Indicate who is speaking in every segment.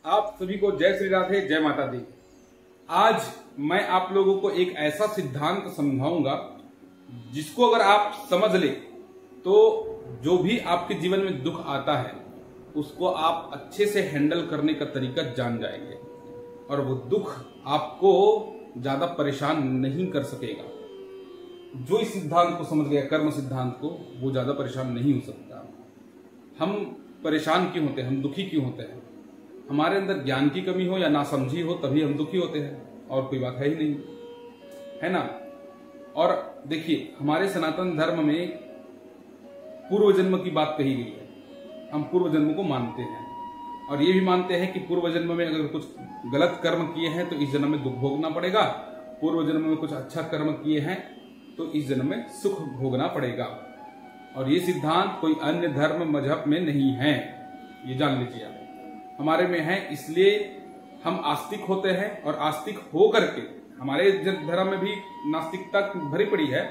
Speaker 1: आप सभी को जय श्री राधे, जय माता दी। आज मैं आप लोगों को एक ऐसा सिद्धांत समझाऊंगा जिसको अगर आप समझ ले तो जो भी आपके जीवन में दुख आता है उसको आप अच्छे से हैंडल करने का तरीका जान जाएंगे और वो दुख आपको ज्यादा परेशान नहीं कर सकेगा। जो इस सिद्धांत को समझ गया, कर्म सिद्धांत को, वो ज्यादा परेशान नहीं हो सकता। हम परेशान क्यों होते हैं, हम दुखी क्यों होते हैं? हमारे अंदर ज्ञान की कमी हो या नासमझी हो तभी हम दुखी होते हैं, और कोई बात है ही नहीं, है ना। और देखिए, हमारे सनातन धर्म में पूर्व जन्म की बात कही गई है। हम पूर्व जन्म को मानते हैं और ये भी मानते हैं कि पूर्व जन्म में अगर कुछ गलत कर्म किए हैं तो इस जन्म में दुख भोगना पड़ेगा, पूर्व जन्म में कुछ अच्छा कर्म किए हैं तो इस जन्म में सुख भोगना पड़ेगा। और ये सिद्धांत कोई अन्य धर्म मजहब में नहीं है, ये जान लीजिए आप। हमारे में है, इसलिए हम आस्तिक होते हैं और आस्तिक हो करके, हमारे धर्म में भी नास्तिकता भरी पड़ी है,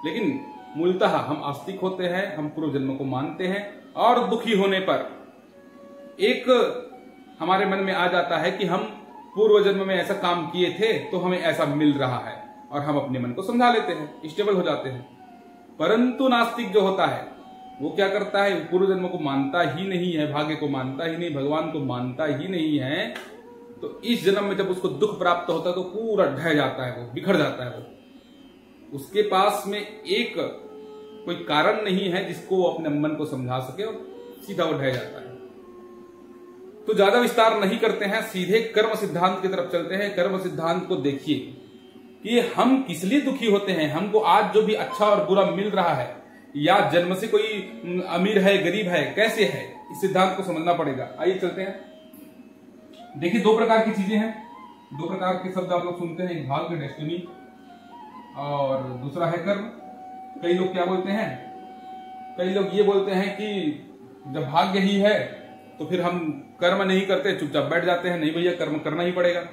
Speaker 1: लेकिन मूलतः हम आस्तिक होते हैं, हम पूर्व जन्म को मानते हैं। और दुखी होने पर एक हमारे मन में आ जाता है कि हम पूर्व जन्म में ऐसा काम किए थे तो हमें ऐसा मिल रहा है, और हम अपने मन को समझा लेते हैं, स्टेबल हो जाते हैं। परंतु नास्तिक जो होता है वो क्या करता है, पूर्व जन्म को मानता ही नहीं है, भाग्य को मानता ही नहीं, भगवान को मानता ही नहीं है। तो इस जन्म में जब उसको दुख प्राप्त होता है तो पूरा ढह जाता है, वो बिखर जाता है। वो उसके पास में एक कोई कारण नहीं है जिसको वो अपने मन को समझा सके, और सीधा वो ढह जाता है। तो ज्यादा विस्तार नहीं करते हैं, सीधे कर्म सिद्धांत की तरफ चलते हैं। कर्म सिद्धांत को देखिए कि हम किस लिए दुखी होते हैं। हमको आज जो भी अच्छा और बुरा मिल रहा है, या जन्म से कोई अमीर है, गरीब है, कैसे है, इस सिद्धांत को समझना पड़ेगा। आइए चलते हैं। देखिए, दो प्रकार की चीजें हैं, दो प्रकार के शब्द आप लोग सुनते हैं, एक भाग्य, डेस्टिनी, और दूसरा है कर्म। कई लोग क्या बोलते हैं, कई लोग ये बोलते हैं कि जब भाग्य ही है तो फिर हम कर्म नहीं करते, चुपचाप बैठ जाते हैं। नहीं भैया, कर्म करना ही पड़ेगा।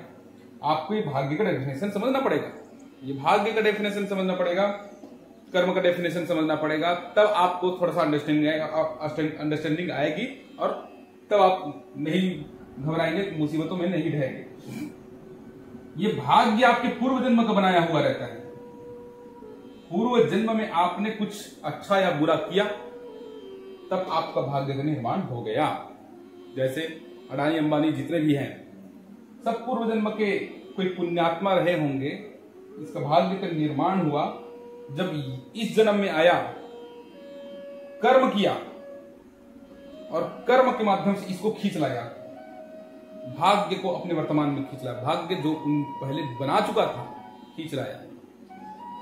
Speaker 1: आपको ये भाग्य का डेफिनेशन समझना पड़ेगा, ये भाग्य का डेफिनेशन समझना पड़ेगा, कर्म का डेफिनेशन समझना पड़ेगा, तब आपको थोड़ा सा अंडरस्टैंडिंग आएगी, और तब आप नहीं घबराएंगे, मुसीबतों में नहीं ढहेंगे। ये भाग्य आपके पूर्व जन्म का बनाया हुआ रहता है। पूर्व जन्म में आपने कुछ अच्छा या बुरा किया, तब आपका भाग्य का निर्माण हो गया। जैसे अडानी अंबानी जितने भी हैं, सब पूर्व जन्म के कोई पुण्यात्मा रहे होंगे, इसका भाग्य का निर्माण हुआ जब इस जन्म में आया, कर्म किया, और कर्म के माध्यम से इसको खींच लाया, भाग्य को अपने वर्तमान में खींच लाया। भाग्य जो पहले बना चुका था खींच लाया,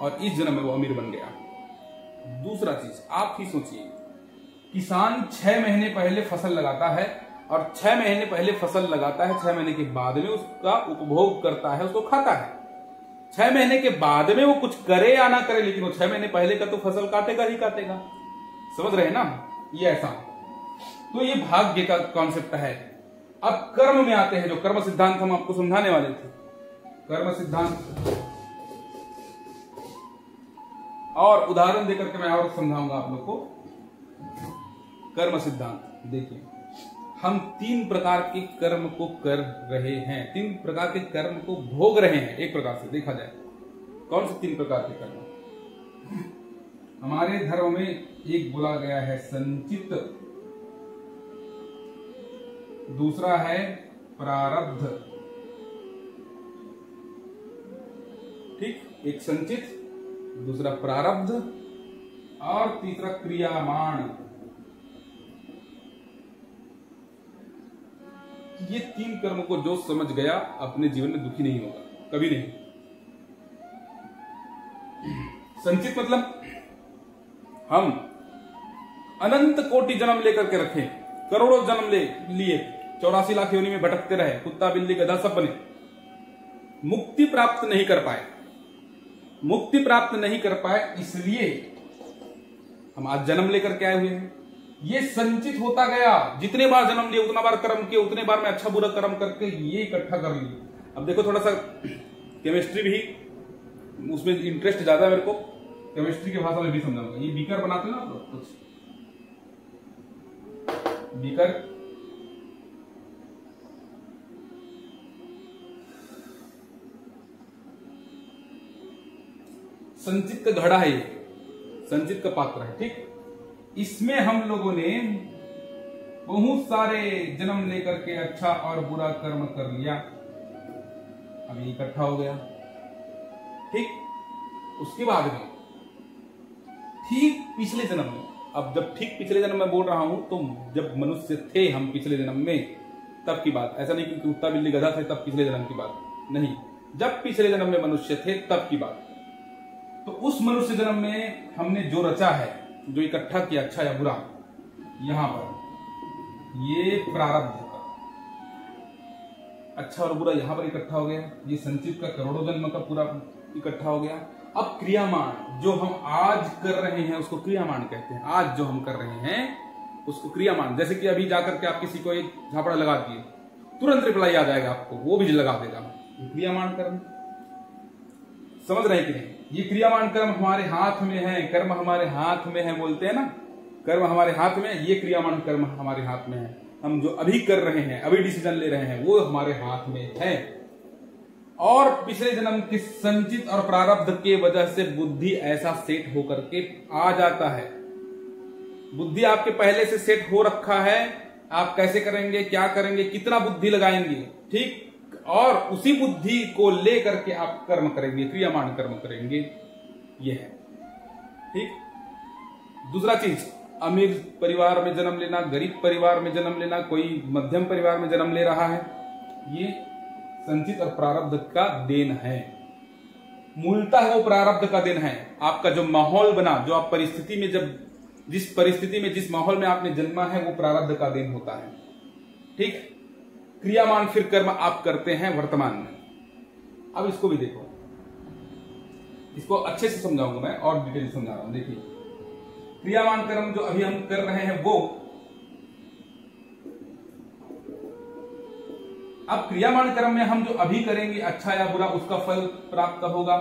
Speaker 1: और इस जन्म में वो अमीर बन गया। दूसरा चीज आप ही सोचिए, किसान 6 महीने पहले फसल लगाता है, और 6 महीने पहले फसल लगाता है, 6 महीने के बाद में उसका उपभोग करता है, उसको खाता है। 6 महीने के बाद में वो कुछ करे या ना करे, लेकिन वो 6 महीने पहले का तो फसल काटेगा ही काटेगा। समझ रहे हैं ना, ये ऐसा। तो ये भाग्य का कॉन्सेप्ट है। अब कर्म में आते हैं, जो कर्म सिद्धांत हम आपको समझाने वाले थे। कर्म सिद्धांत और उदाहरण देकर के मैं और समझाऊंगा आप लोग को। कर्म सिद्धांत देखिए, हम 3 प्रकार के कर्म को कर रहे हैं, 3 प्रकार के कर्म को भोग रहे हैं। एक प्रकार से देखा जाए, कौन से 3 प्रकार के कर्म? हमारे धर्म में एक बोला गया है संचित, दूसरा है प्रारब्ध। ठीक, एक संचित, दूसरा प्रारब्ध, और तीसरा क्रियामाण। ये 3 कर्म को जो समझ गया अपने जीवन में दुखी नहीं होगा, कभी नहीं। संचित मतलब हम अनंत कोटि जन्म लेकर के रखे, करोड़ों जन्म लिए 84 लाख योनि में भटकते रहे, कुत्ता बिल्ली गधा सब बने, मुक्ति प्राप्त नहीं कर पाए। मुक्ति प्राप्त नहीं कर पाए इसलिए हम आज जन्म लेकर के आए हुए हैं। ये संचित होता गया, जितने बार जन्म लिए उतना बार कर्म किए, उतने बार मैं अच्छा बुरा कर्म करके ये इकट्ठा कर लिया। अब देखो, थोड़ा सा केमिस्ट्री भी, उसमें इंटरेस्ट ज्यादा है मेरे को, केमिस्ट्री की भाषा में भी समझाऊंगा। ये बीकर बनाते हैं ना आप लोग, कुछ बीकर संचित का घड़ा है, ये संचित का पात्र है। ठीक, इसमें हम लोगों ने बहुत सारे जन्म लेकर के अच्छा और बुरा कर्म कर लिया, अब ये इकट्ठा हो गया। ठीक, उसके बाद में ठीक पिछले जन्म में, अब जब ठीक पिछले जन्म में बोल रहा हूं तो जब मनुष्य थे हम पिछले जन्म में, तब की बात। ऐसा नहीं कि कुत्ता बिल्ली गधा थे तब पिछले जन्म की बात नहीं, जब पिछले जन्म में मनुष्य थे तब की बात। तो उस मनुष्य जन्म में हमने जो रचा है, जो इकट्ठा किया अच्छा या बुरा, यहां पर ये प्रारब्ध का अच्छा और बुरा यहां पर इकट्ठा हो गया, ये संचित का करोड़ों जन्म का पूरा इकट्ठा हो गया। अब क्रियामान जो हम आज कर रहे हैं उसको क्रियामान कहते हैं। आज जो हम कर रहे हैं उसको क्रियामान, जैसे कि अभी जाकर के आप किसी को एक झापड़ा लगा दिए, तुरंत रिप्लाई आ जाएगा आपको, वो भी लगा देगा, क्रियामान कर्म। समझ रहे कि नहीं? ये क्रियामान कर्म हमारे हाथ में है, कर्म हमारे हाथ में है, बोलते हैं ना, कर्म हमारे हाथ में है, ये क्रियामान कर्म हमारे हाथ में है। हम जो अभी कर रहे हैं, अभी डिसीजन ले रहे हैं, वो हमारे हाथ में है। और पिछले जन्म के संचित और प्रारब्ध के वजह से बुद्धि ऐसा सेट होकर के आ जाता है। बुद्धि आपके पहले से सेट हो रखा है, आप कैसे करेंगे, क्या करेंगे, कितना बुद्धि लगाएंगे, ठीक, और उसी बुद्धि को लेकर के आप कर्म करेंगे, क्रियामान कर्म करेंगे, ये है। ठीक, दूसरा चीज, अमीर परिवार में जन्म लेना, गरीब परिवार में जन्म लेना, कोई मध्यम परिवार में जन्म ले रहा है, ये संचित और प्रारब्ध का देन है। मूलतः वो प्रारब्ध का देन है। आपका जो माहौल बना, जो आप परिस्थिति में, जब जिस परिस्थिति में, जिस माहौल में आपने जन्मा है, वो प्रारब्ध का देन होता है। ठीक, क्रियामान फिर कर्म आप करते हैं वर्तमान में। अब इसको भी देखो, इसको अच्छे से समझाऊंगा मैं, और डिटेल समझा रहा हूं। देखिए, क्रियामान कर्म जो अभी हम कर रहे हैं वो, अब क्रियामान कर्म में हम जो अभी करेंगे अच्छा या बुरा, उसका फल प्राप्त होगा।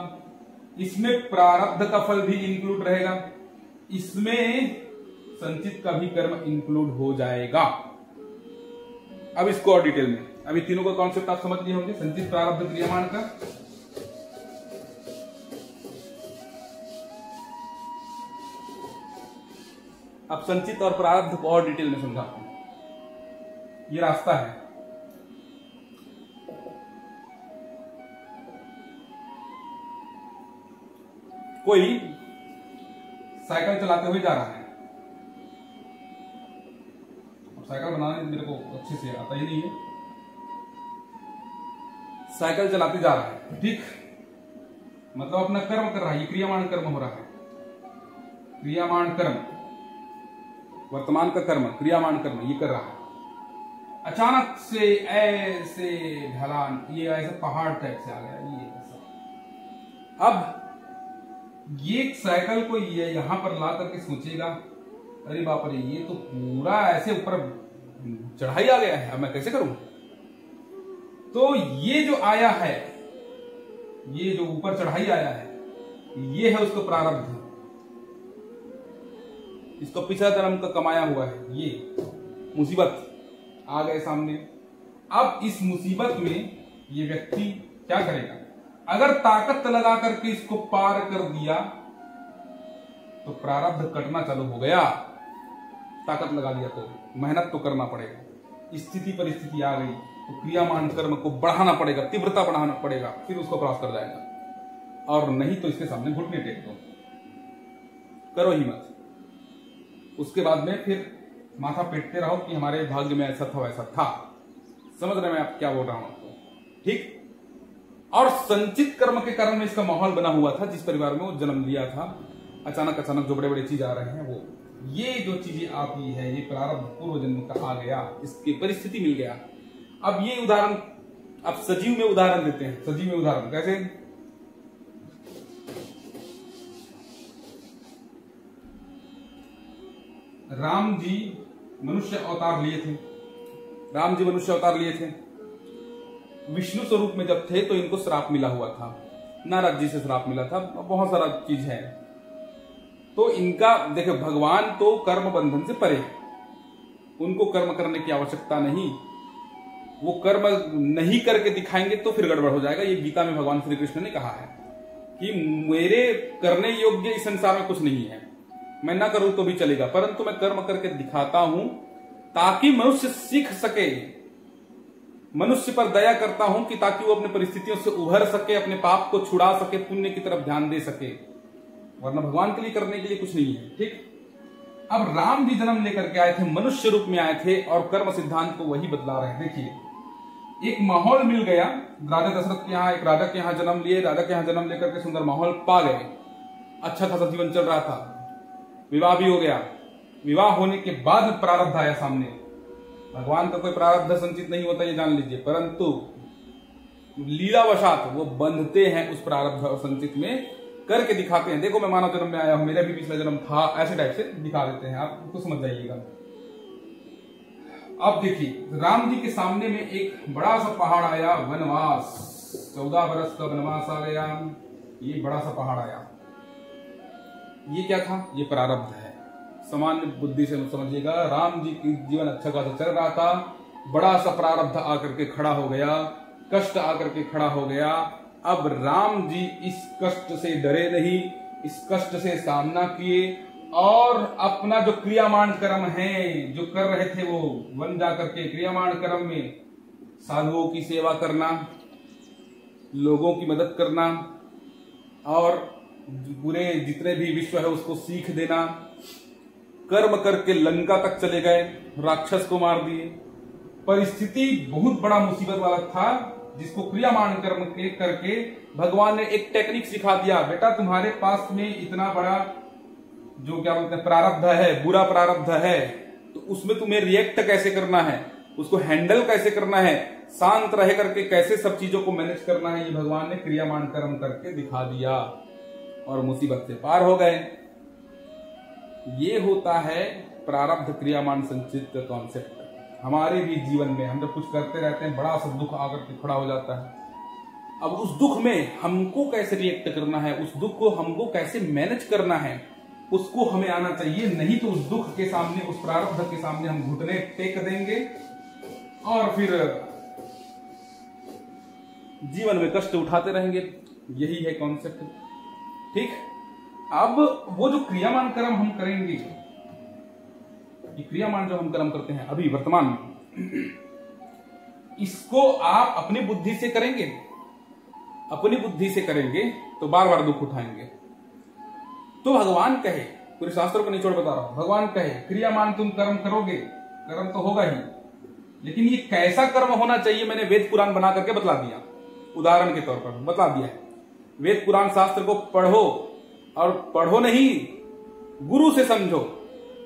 Speaker 1: इसमें प्रारब्ध का फल भी इंक्लूड रहेगा, इसमें संचित का भी कर्म इंक्लूड हो जाएगा। अब इसको और डिटेल में, अभी तीनों का कॉन्सेप्ट आप समझ लिए होंगे, संचित, प्रारब्ध, क्रियामान का। अब संचित और प्रारब्ध को और डिटेल में समझाता हूं। ये रास्ता है, कोई साइकिल चलाते हुए जा रहा है। अब साइकिल बनाने मेरे को अच्छे से आता ही नहीं है, साइकिल चलाते जा रहा है, ठीक, मतलब अपना कर्म कर रहा है, ये क्रियामान कर्म हो रहा है। क्रियामान कर्म, वर्तमान का कर्म, क्रियामान कर्म ये कर रहा है। अचानक से ऐसे ढलान, ये ऐसे पहाड़ टाइप से आ गया, ये ऐसा। अब ये साइकिल को ये यहां पर ला करके सोचेगा, अरे बाप रे, ये तो पूरा ऐसे ऊपर चढ़ाई आ गया है, अब मैं कैसे करूं? तो ये जो आया है, ये जो ऊपर चढ़ाई आया है, ये है उसका प्रारब्ध, इसको पिछला जन्म का कमाया हुआ है। ये मुसीबत आ गए सामने। अब इस मुसीबत में ये व्यक्ति क्या करेगा? अगर ताकत लगा करके इसको पार कर दिया तो प्रारब्ध कटना चालू हो गया। ताकत लगा दिया तो मेहनत तो करना पड़ेगा। स्थिति परिस्थिति आ गई तो क्रियामान कर्म को बढ़ाना पड़ेगा, तीव्रता बढ़ाना पड़ेगा, फिर उसको क्रॉस कर जाएगा। और नहीं तो इसके सामने घुटने टेक दो, करो ही मत। उसके बाद में फिर माथा पीटते रहो कि हमारे भाग्य में ऐसा था वैसा था। समझ रहे मैं आप क्या बोल रहा हूं आपको? ठीक। और संचित कर्म के कारण में इसका माहौल बना हुआ था, जिस परिवार में वो जन्म लिया था। अचानक जो बड़े बड़े चीज आ रहे हैं, वो ये जो चीजें आती है, ये प्रारब्ध पूर्व जन्म का आ गया, इसकी परिस्थिति मिल गया। अब ये उदाहरण, अब सजीव में उदाहरण देते हैं। सजीव में उदाहरण कैसे? राम जी मनुष्य अवतार लिए थे। राम जी मनुष्य अवतार लिए थे। विष्णु स्वरूप में जब थे तो इनको श्राप मिला हुआ था, नारद जी से श्राप मिला था, बहुत सारा चीज है। तो इनका देखो, भगवान तो कर्म बंधन से परे है, उनको कर्म करने की आवश्यकता नहीं। वो कर्म नहीं करके दिखाएंगे तो फिर गड़बड़ हो जाएगा। ये गीता में भगवान श्री कृष्ण ने कहा है। कि मेरे करने योग्य इस संसार में कुछ नहीं है, मैं ना करूं तो भी चलेगा, परंतु मैं कर्म करके दिखाता हूं ताकि मनुष्य सीख सके, मनुष्य पर दया करता हूं कि ताकि वो अपनी परिस्थितियों से उभर सके, अपने पाप को छुड़ा सके, पुण्य की तरफ ध्यान दे सके, वरना भगवान के लिए करने के लिए कुछ नहीं है। ठीक। अब राम जी जन्म लेकर के आए थे, मनुष्य रूप में आए थे और कर्म सिद्धांत को वही बदला रहे हैं। देखिए, एक माहौल मिल गया, राजा दशरथ के यहाँ, एक राजा के यहाँ जन्म लिए, राजा के यहाँ जन्म लेकर के सुंदर माहौल पा गए, अच्छा खासा जीवन चल रहा था, विवाह भी हो गया। विवाह होने के बाद प्रारब्ध आया सामने। भगवान का कोई प्रारब्ध संचित नहीं होता, ये जान लीजिए, परंतु लीलावशात वो बंधते हैं उस प्रारब्ध और संचित में, करके दिखाते हैं। देखो मैं मानव जन्म में आया हूं, मेरा भी पिछला जन्म था, ऐसे टाइप से दिखा देते हैं, आप तो समझ जाइएगा। अब देखिए, राम जी के सामने में एक बड़ा सा पहाड़ आया, वनवास, 14 बरस का वनवास आ गया, ये बड़ा सा पहाड़ आया। ये क्या था? ये प्रारब्ध है। सामान्य बुद्धि से समझिएगा, राम जी की जीवन अच्छा खासा चल रहा था, बड़ा सा प्रारब्ध आकर के खड़ा हो गया, कष्ट आकर के खड़ा हो गया। अब राम जी इस कष्ट से डरे नहीं, इस कष्ट से सामना किए और अपना जो क्रियामान कर्म है जो कर रहे थे, वो वन जाकर के क्रियामान कर्म में साधुओं की सेवा करना, लोगों की मदद करना और पूरे जितने भी विश्व है उसको सीख देना, कर्म करके लंका तक चले गए, राक्षस को मार दिए। परिस्थिति बहुत बड़ा मुसीबत वाला था, जिसको क्रियामान कर्म के करके भगवान ने एक टेक्निक सिखा दिया, बेटा तुम्हारे पास में इतना बड़ा जो क्या बोलते हैं प्रारब्ध है, बुरा प्रारब्ध है, तो उसमें तुम्हें रिएक्ट कैसे करना है, उसको हैंडल कैसे करना है, शांत रह करके कैसे सब चीजों को मैनेज करना है, ये भगवान ने क्रियामान कर्म करके दिखा दिया और मुसीबत से पार हो गए। ये होता है प्रारब्ध क्रियामान संचित का कॉन्सेप्ट। हमारे भी जीवन में हम जब कुछ करते रहते हैं, बड़ा सा दुख आकर के खड़ा हो जाता है। अब उस दुख में हमको कैसे रिएक्ट करना है, उस दुख को हमको कैसे मैनेज करना है, उसको हमें आना चाहिए। नहीं तो उस दुख के सामने, उस प्रारब्ध के सामने हम घुटने टेक देंगे और फिर जीवन में कष्ट उठाते रहेंगे। यही है कॉन्सेप्ट। ठीक। अब वो जो क्रियामान कर्म हम करेंगे, ये क्रियामान जो हम कर्म करते हैं अभी वर्तमान में, इसको आप अपनी बुद्धि से करेंगे, अपनी बुद्धि से करेंगे तो बार बार दुख उठाएंगे। तो भगवान कहे, पूरे शास्त्रों को निचोड़ बता रहा हूं, भगवान कहे क्रियामान तुम कर्म करोगे, कर्म तो होगा ही, लेकिन ये कैसा कर्म होना चाहिए मैंने वेद पुराण बना करके बतला दिया, उदाहरण के तौर पर बता दिया है। वेद पुराण शास्त्र को पढ़ो, और पढ़ो नहीं, गुरु से समझो।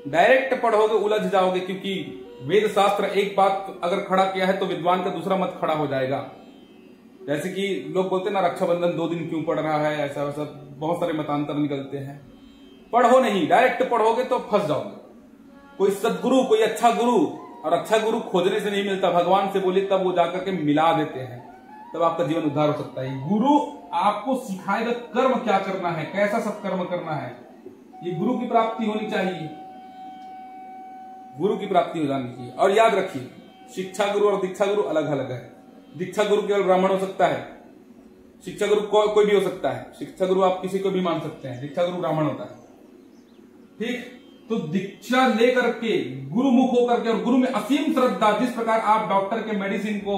Speaker 1: डायरेक्ट पढ़ोगे उलझ जाओगे, क्योंकि वेद शास्त्र एक बात अगर खड़ा किया है तो विद्वान का दूसरा मत खड़ा हो जाएगा। जैसे कि लोग बोलते हैं ना, रक्षाबंधन 2 दिन क्यों पढ़ रहा है, ऐसा वैसा बहुत सारे मतांतर निकलते हैं। पढ़ो नहीं, डायरेक्ट पढ़ोगे तो फंस जाओगे। कोई सदगुरु, कोई अच्छा गुरु, और अच्छा गुरु खोजने से नहीं मिलता, भगवान से बोले तब वो जाकर के मिला देते हैं, तब आपका जीवन उद्धार हो सकता है। गुरु आपको सिखाएगा कर्म क्या करना है, कैसा सत्कर्म करना है। ये गुरु की प्राप्ति होनी चाहिए, गुरु की प्राप्ति हो जानी चाहिए। और याद रखिए, शिक्षा गुरु और दीक्षा गुरु अलग अलग है। दीक्षा गुरु केवल ब्राह्मण हो सकता है, शिक्षा गुरु कोई भी हो सकता है। शिक्षा गुरु आप किसी को भी मान सकते हैं, दीक्षा गुरु ब्राह्मण होता है। ठीक। तो दीक्षा लेकर के गुरुमुख होकर के, और गुरु में असीम श्रद्धा, जिस प्रकार आप डॉक्टर के मेडिसिन को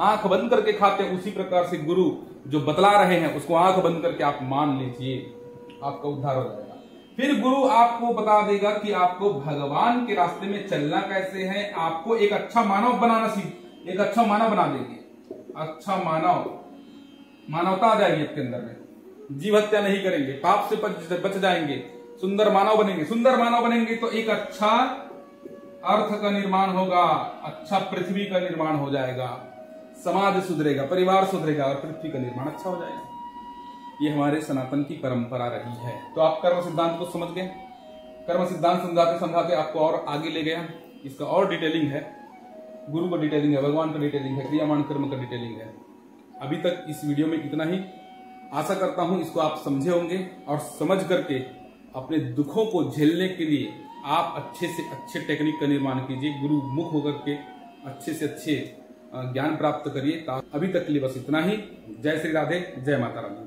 Speaker 1: आंख बंद करके खाते हैं, उसी प्रकार से गुरु जो बतला रहे हैं उसको आंख बंद करके आप मान लीजिए, आपका उद्धार हो जाएगा। फिर गुरु आपको बता देगा कि आपको भगवान के रास्ते में चलना कैसे है, आपको एक अच्छा मानव बनाना एक अच्छा मानव बना देंगे। अच्छा मानव, मानवता आ जाएगी आपके अंदर में, जीव हत्या नहीं करेंगे, पाप से बच जाएंगे, सुंदर मानव बनेंगे। सुंदर मानव बनेंगे तो एक अच्छा अर्थ का निर्माण होगा, अच्छा पृथ्वी का निर्माण हो जाएगा, समाज सुधरेगा, परिवार सुधरेगा और पृथ्वी का निर्माण अच्छा हो जाएगा। ये हमारे सनातन की परंपरा रही है। तो आप कर्म सिद्धांत को समझ गए। कर्म सिद्धांत समझाते समझाते आपको और आगे ले गया। इसका और डिटेलिंग है, गुरु का डिटेलिंग है, भगवान का डिटेलिंग है, क्रियामान कर्म का डिटेलिंग है। अभी तक इस वीडियो में इतना ही। आशा करता हूं इसको आप समझे होंगे और समझ करके अपने दुखों को झेलने के लिए आप अच्छे से अच्छे टेक्निक का निर्माण कीजिए, गुरु मुख होकर के अच्छे से अच्छे ज्ञान प्राप्त करिए। अभी तक के लिए बस इतना ही। जय श्री राधे, जय माता रानी।